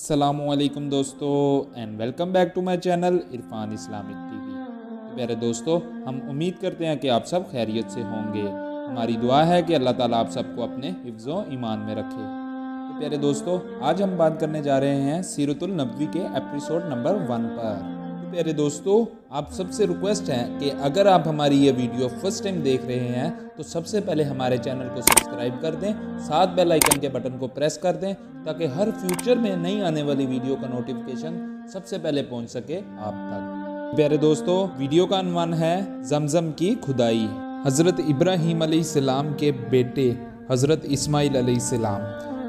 अस्सलामुअलैकुम दोस्तों and welcome back to my channel Irfan Islamic TV. तो प्यारे दोस्तों, हम उम्मीद करते हैं कि आप सब खैरियत से होंगे। हमारी दुआ है कि अल्लाह ताला आप सबको अपने हिफ्ज़ो ईमान में रखे। तो प्यारे दोस्तों, आज हम बात करने जा रहे हैं सीरतुल नबवी के एपिसोड नंबर 1 पर। तो प्यारे दोस्तों, आप सबसे रिक्वेस्ट है कि अगर आप हमारी ये वीडियो फर्स्ट टाइम देख रहे हैं तो सबसे पहले हमारे चैनल को सब्सक्राइब कर दें, साथ बेल आइकन के बटन को प्रेस कर दें ताकि हर फ्यूचर में नई आने वाली वीडियो का नोटिफिकेशन सबसे पहले पहुंच सके आप तक। प्यारे दोस्तों, वीडियो का अनवान है जमजम की खुदाई। हज़रत इब्राहीम अलैहिस्सलाम के बेटे हज़रत इस्माइल अलैहिस्सलाम,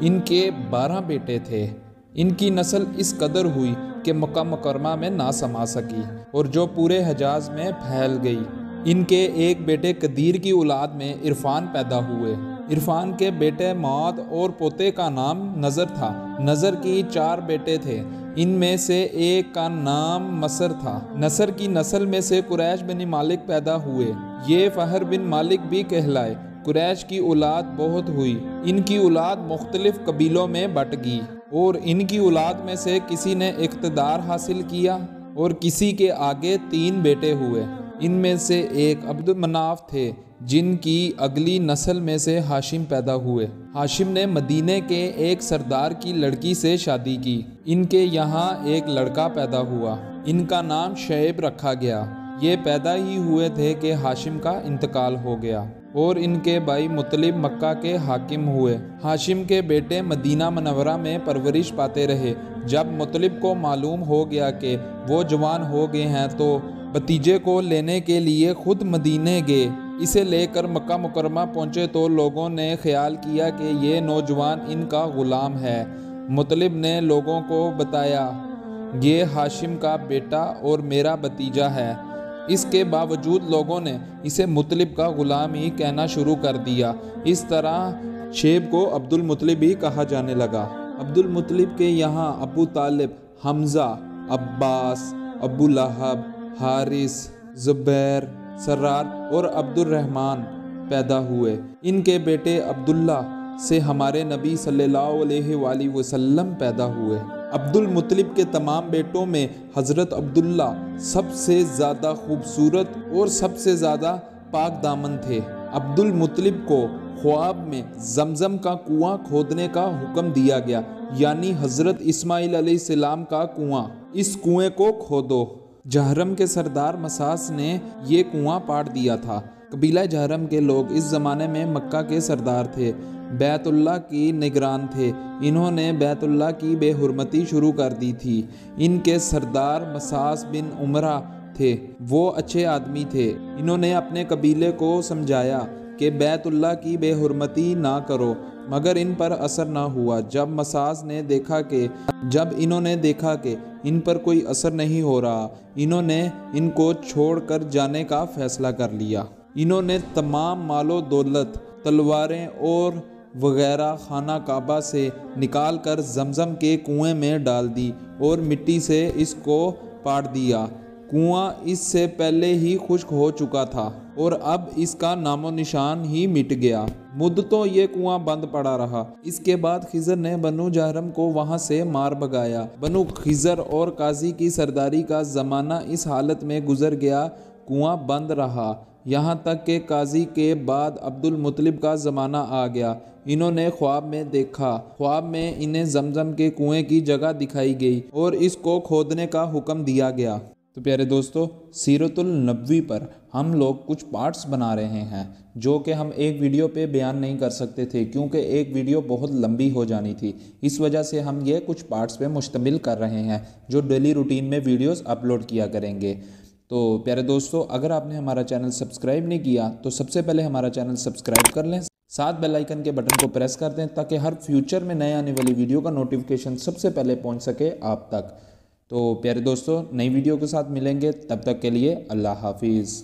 इनके 12 बेटे थे। इनकी नस्ल इस कदर हुई कि मक्का मुकरमा में ना समा सकी और जो पूरे हजाज में फैल गई। इनके एक बेटे कदीर की औलाद में इरफान पैदा हुए। इरफान के बेटे मौद और पोते का नाम नज़र था। नज़र की 4 बेटे थे, इनमें से एक का नाम मसर था। नसर की नस्ल में से कुरैश बिन मालिक पैदा हुए। ये फहर बिन मालिक भी कहलाए। कुरैश की औलाद बहुत हुई। इनकी औलाद मुख्तलिफ कबीलों में बट गई और इनकी औलाद में से किसी ने इक़्तिदार हासिल किया और किसी के आगे 3 बेटे हुए। इनमें से एक अब्दुल मनाफ थे, जिनकी अगली नस्ल में से हाशिम पैदा हुए। हाशिम ने मदीने के एक सरदार की लड़की से शादी की। इनके यहाँ एक लड़का पैदा हुआ। इनका नाम शैब रखा गया। ये पैदा ही हुए थे कि हाशिम का इंतकाल हो गया और इनके भाई मुतलिब मक्का के हाकिम हुए। हाशिम के बेटे मदीना मनवरा में परवरिश पाते रहे। जब मुतलिब को मालूम हो गया कि वो जवान हो गए हैं तो भतीजे को लेने के लिए खुद मदीने गए। इसे लेकर मक्का मुकरमा पहुँचे तो लोगों ने ख्याल किया कि ये नौजवान इनका ग़ुलाम है। मुतलिब ने लोगों को बताया, ये हाशिम का बेटा और मेरा भतीजा है। इसके बावजूद लोगों ने इसे मुतलिब का ग़ुलाम ही कहना शुरू कर दिया। इस तरह शेब को अब्दुल मुतलिब ही कहा जाने लगा। अब्दुल मुतलिब के यहाँ अबू तालिब, हमज़ा, अब्बास, अबू लहब, हारिस, ज़ुबैर, सरार और अब्दुर्रहमान पैदा हुए। इनके बेटे अब्दुल्ला से हमारे नबी सल्लल्लाहु अलैहि वसल्लम पैदा हुए। अब्दुल मुतलिब के तमाम बेटों में हज़रत अब्दुल्ला सबसे ज़्यादा खूबसूरत और सबसे ज़्यादा पाक दामन थे। अब्दुल मुतलिब को ख्वाब में जमजम का कुआं खोदने का हुक्म दिया गया, यानी हज़रत इस्माइल अलैहिस्सलाम का कुआं। इस कुएं को खोदो। जहरम के सरदार मसास ने ये कुआं पाड़ दिया था। कबीला जहरम के लोग इस ज़माने में मक्का के सरदार थे, बैतुल्लाह की निगरान थे। इन्होंने बैतुल्लाह की बेहुरमती शुरू कर दी थी। इनके सरदार मसास बिन उमरा थे। वो अच्छे आदमी थे। इन्होंने अपने कबीले को समझाया कि बैतुल्लाह की बेहुरमती ना करो, मगर इन पर असर ना हुआ। जब इन्होंने देखा कि इन पर कोई असर नहीं हो रहा, इन्होंने इनको छोड़कर जाने का फैसला कर लिया। इन्होंने तमाम मालो दौलत, तलवारें और वगैरह खाना काबा से निकाल कर जमजम के कुएं में डाल दी और मिट्टी से इसको पाड़ दिया। कुआं इससे पहले ही खुश्क हो चुका था और अब इसका नामो निशान ही मिट गया। मुद्दतों ये कुआं बंद पड़ा रहा। इसके बाद खिज़र ने बनु जहरम को वहां से मार भगाया। बनु खिज़र और काजी की सरदारी का ज़माना इस हालत में गुजर गया। कुआं बंद रहा यहाँ तक कि काजी के बाद अब्दुल मुतलिब का ज़माना आ गया। इन्होंने ख्वाब में देखा। ख्वाब में इन्हें जमजम के कुएं की जगह दिखाई गई और इसको खोदने का हुक्म दिया गया। तो प्यारे दोस्तों, सीरतुल नबवी पर हम लोग कुछ पार्ट्स बना रहे हैं जो कि हम एक वीडियो पे बयान नहीं कर सकते थे क्योंकि एक वीडियो बहुत लंबी हो जानी थी। इस वजह से हम ये कुछ पार्ट्स पे मुश्तमिल कर रहे हैं जो डेली रूटीन में वीडियोस अपलोड किया करेंगे। तो प्यारे दोस्तों, अगर आपने हमारा चैनल सब्सक्राइब नहीं किया तो सबसे पहले हमारा चैनल सब्सक्राइब कर लें, साथ बेल आइकन के बटन को प्रेस कर दें ताकि हर फ्यूचर में नए आने वाली वीडियो का नोटिफिकेशन सबसे पहले पहुंच सके आप तक। तो प्यारे दोस्तों, नई वीडियो के साथ मिलेंगे, तब तक के लिए अल्लाह हाफिज़।